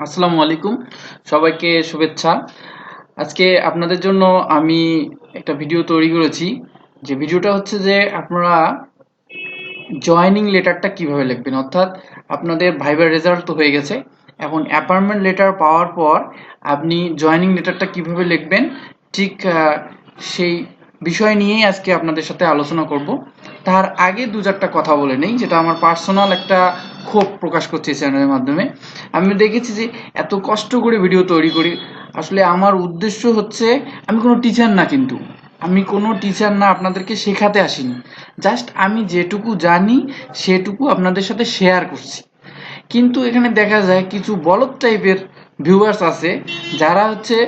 আসসালামু আলাইকুম, সবাইকে শুভেচ্ছা। আজকে আপনাদের জন্য আমি একটা ভিডিও তৈরি করেছি। যে ভিডিওটা হচ্ছে যে আপনারা জয়েনিং লেটারটা কিভাবে লিখবেন, অর্থাৎ আপনাদের ভাইবার রেজাল্ট তো হয়ে গেছে, এখন অ্যাপয়েন্টমেন্ট লেটার পাওয়ার পর আপনি জয়েনিং লেটারটা কিভাবে লিখবেন, ঠিক সেই বিষয় নিয়েই আজকে আপনাদের সাথে আলোচনা করব। তার আগে দু চারটা কথা বলে নেই, যেটা আমার পার্সোনাল একটা ক্ষোভ প্রকাশ করছে এই চ্যানেলের মাধ্যমে। আমি দেখেছি যে এত কষ্ট করে ভিডিও তৈরি করি, আসলে আমার উদ্দেশ্য হচ্ছে, আমি কোনো টিচার না, কিন্তু আমি কোনো টিচার না, আপনাদেরকে শেখাতে আসিনি। জাস্ট আমি যেটুকু জানি সেটুকু আপনাদের সাথে শেয়ার করছি। কিন্তু এখানে দেখা যায় কিছু বলদ টাইপের ভিউয়ার্স আছে, যারা হচ্ছে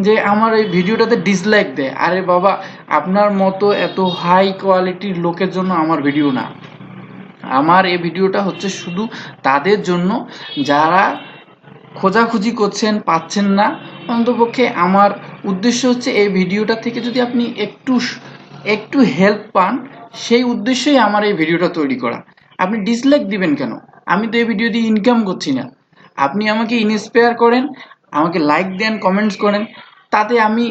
যে আমার এই ভিডিওটাতে ডিসলাইক দেয়। আরে বাবা, আপনার মতো এত হাই কোয়ালিটির লোকের জন্য আমার ভিডিও না। আমার এই ভিডিওটা হচ্ছে শুধু তাদের জন্য যারা খোঁজাখুঁজি করছেন, পাচ্ছেন না। অন্তপক্ষে আমার উদ্দেশ্য হচ্ছে এই ভিডিওটা থেকে যদি আপনি একটু একটু হেল্প পান, সেই উদ্দেশ্যেই আমার এই ভিডিওটা তৈরি করা। আপনি ডিসলাইক দিবেন কেন? আমি তো এই ভিডিও দিয়ে ইনকাম করছি না। আপনি আমাকে ইন্সপায়ার করেন, আমাকে লাইক দেন, কমেন্টস করেন, তাতে আমি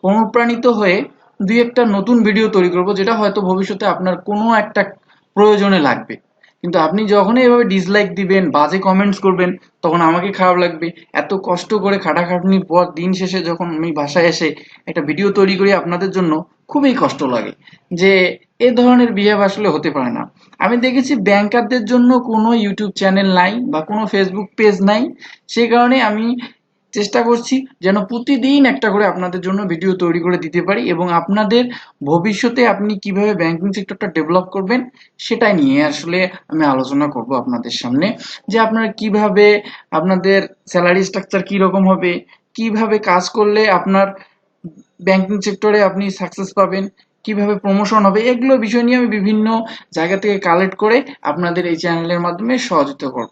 অনুপ্রাণিত হয়ে দুই একটা নতুন ভিডিও তৈরি করব, যেটা হয়তো ভবিষ্যতে আপনার কোনো একটা প্রয়োজনে লাগবে। কিন্তু আপনি যখনই এভাবে ডিসলাইক দিবেন, বাজে কমেন্টস করবেন, তখন আমাকে খারাপ লাগবে। এত কষ্ট করে খাটাখাটনির পর দিন শেষে যখন আমি বাসায় এসে একটা ভিডিও তৈরি করি আপনাদের জন্য, খুবই কষ্ট লাগে যে এ ধরনের বিহেভ আসলে হতে পারে না। আমি দেখেছি ব্যাংকারদের জন্য কোনো ইউটিউব চ্যানেল নাই বা কোনো ফেসবুক পেজ নাই, সেই কারণে আমি চেষ্টা করছি যেন প্রতিদিন একটা করে আপনাদের জন্য ভিডিও তৈরি করে দিতে পারি, এবং আপনাদের ভবিষ্যতে আপনি কিভাবে ব্যাংকিং সেক্টরটা ডেভেলপ করবেন সেটাই নিয়ে আসলে আমি আলোচনা করব আপনাদের সামনে। যে আপনারা কিভাবে, আপনাদের স্যালারি স্ট্রাকচার কি রকম হবে, কিভাবে কাজ করলে আপনার ব্যাংকিং সেক্টরে আপনি সাকসেস পাবেন, কিভাবে প্রমোশন হবে, এগুলো বিষয় নিয়ে আমি বিভিন্ন জায়গা থেকে কালেক্ট করে আপনাদের এই চ্যানেলের মাধ্যমে সহযোগিতা করব,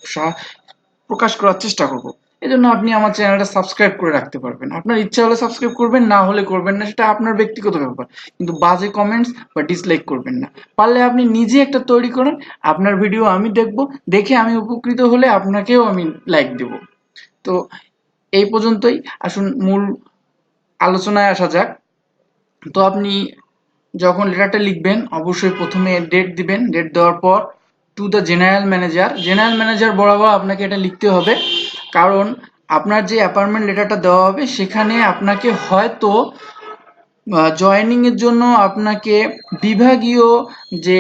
প্রকাশ করার চেষ্টা করব। এজন্য আপনি আমার চ্যানেলটা সাবস্ক্রাইব করে রাখতে পারবেন। আপনার ইচ্ছা হলে সাবস্ক্রাইব করবেন, না হলে করবেন না, সেটা আপনার ব্যক্তিগত ব্যাপার। কিন্তু বাজে কমেন্টস বা ডিসলাইক করবেন না। পারলে আপনি নিজে একটা তৈরি করেন, আপনার ভিডিও আমি দেখব, দেখে আমি উপকৃত হলে আপনাকেও আমি লাইক দেব। তো এই পর্যন্তই, আসুন মূল আলোচনায় আসা যাক। তো আপনি যখন লেটারটা লিখবেন, অবশ্যই প্রথমে ডেট দিবেন। ডেট দেওয়ার পর টু দ্য জেনারেল ম্যানেজার বরাবর আপনাকে এটা লিখতে হবে, কারণ আপনার যে অ্যাপয়েন্টমেন্ট লেটারটা দেওয়া হবে সেখানে আপনাকে হয়তো জয়েনিং এর জন্য আপনাকে বিভাগীয় যে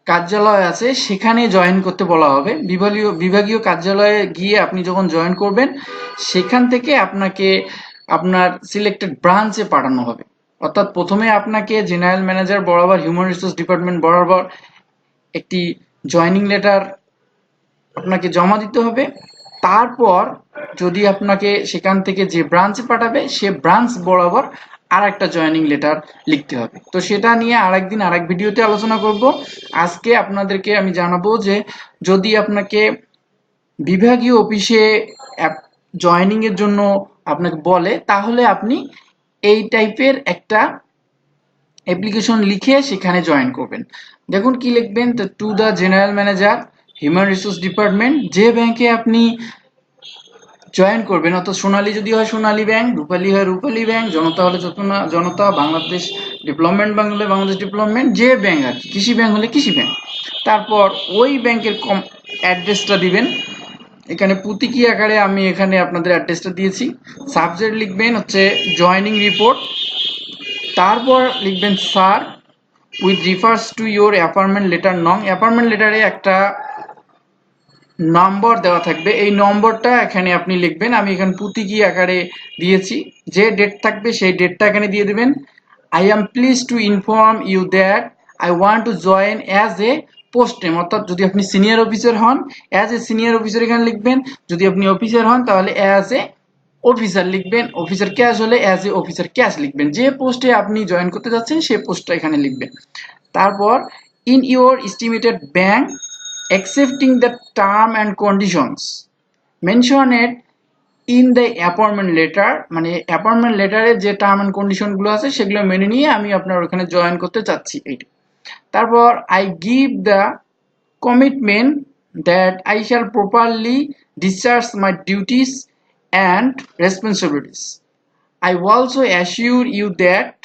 কার্যালয় আছে সেখানে জয়েন করতে বলা হবে। বিভাগীয় কার্যালয়ে গিয়ে আপনি যখন জয়েন করবেন, সেখান থেকে আপনাকে আপনার সিলেক্টেড ব্রাঞ্চে পাঠানো হবে। অর্থাৎ প্রথমে আপনাকে জেনারেল ম্যানেজার বরাবর, হিউম্যান রিসোর্স ডিপার্টমেন্ট বরাবর একটি জয়েনিং লেটার আপনাকে জমা দিতে হবে। তারপর যদি আপনাকে সেখান থেকে যে ব্রাঞ্চে পাঠাবে, সে ব্রাঞ্চ বরাবর আর একটা জয়েনিং লেটার লিখতে হবে। তো সেটা নিয়ে আরেকদিন আরেক ভিডিওতে আলোচনা করব। আজকে আপনাদেরকে আমি জানাবো যে যদি আপনাকে বিভাগীয় অফিসে জয়েনিং এর জন্য আপনাকে বলে, তাহলে আপনি এই টাইপের একটা অ্যাপ্লিকেশন লিখে সেখানে জয়েন করবেন। দেখুন কি লিখবেন, তো to the general manager, human resource department, যে ব্যাংকে আপনি জয়েন করবেন, অর্থাৎ সোনালী যদি হয় সোনালী ব্যাংক, রূপালী হয় রূপালী ব্যাংক, জনতা হলে জনতা, বাংলাদেশ ডেভেলপমেন্ট ব্যাংক হলে বাংলাদেশ ডেভেলপমেন্ট, যে ব্যাংক আর কি, কৃষি ব্যাংক হলে কৃষি ব্যাংক। তারপর ওই ব্যাংকের অ্যাড্রেসটা দিবেন। এখানে প্রতীকী আকারে আমি এখানে আপনাদের অ্যাড্রেসটা দিয়েছি। সাবজেক্ট লিখবেন হচ্ছে জয়েনিং রিপোর্ট। তারপর লিখবেন sir with reference to your appointment letter নং। অ্যাপয়েন্টমেন্ট লেটারে একটা নম্বর দেওয়া থাকবে, এই নম্বরটা এখানে আপনি লিখবেন। আমি এখানে প্রতীকী আকারে দিয়েছি। যে ডেট থাকবে সেই ডেটটা এখানে দিয়ে দেবেন। I am please to inform you that I want to join as a post name, অর্থাৎ যদি আপনি সিনিয়র অফিসার হন অ্যাজ এ সিনিয়র অফিসার এখানে লিখবেন। যদি আপনি অফিসার হন তাহলে অ্যাজ এ অফিসার লিখবেন। অফিসার ক্যাশ হলে অ্যাজ এ অফিসার ক্যাশ লিখবেন। যে পোস্টে আপনি জয়েন করতে যাচ্ছেন সেই পোস্টটা এখানে লিখবেন। তারপর in your estimated bank accepting the term and conditions mentioned in the appointment letter, মানে অ্যাপয়েন্টমেন্ট লেটারে যে টার্ম এন্ড কন্ডিশন গুলো আছে সেগুলো মেনে নিয়ে আমি আপনার ওখানে জয়েন করতে চাচ্ছি এইটা। তারপর I give the commitment that I shall properly discharge my duties and responsibilities. I also assure you that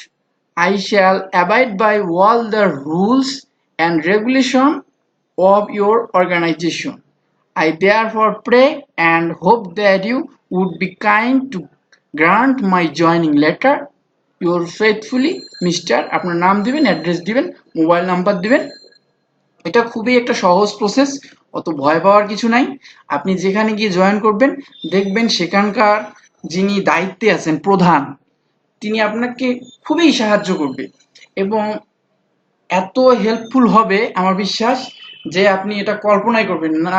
I shall abide by all the rules and regulation of your organization. I therefore pray and hope that you would be kind to grant my joining letter. Your faithfully mister, আপনার নাম দিবেন, address দিবেন, mobile number দিবেন। এটা খুবই একটা সহজ process, অত ভয় পাওয়ার কিছু নাই। আপনি যেখানে গিয়ে জয়েন করবেন দেখবেন সেখানকার যিনি দায়িত্বে আছেন প্রধান, তিনি আপনাকে খুবই সাহায্য করবে এবং এত হেল্পফুল হবে আমার বিশ্বাস যে আপনি এটা কল্পনাই করবেন না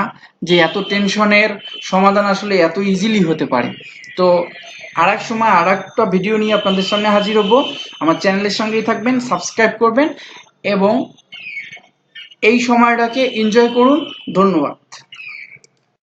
যে এত টেনশনের সমাধান আসলে এত ইজিলি হতে পারে। তো আরেক সময় আরেকটা ভিডিও নিয়ে আপনাদের সামনে হাজির হব। আমার চ্যানেলের সঙ্গেই থাকবেন, সাবস্ক্রাইব করবেন এবং এই সময়টাকে এনজয় করুন। ধন্যবাদ।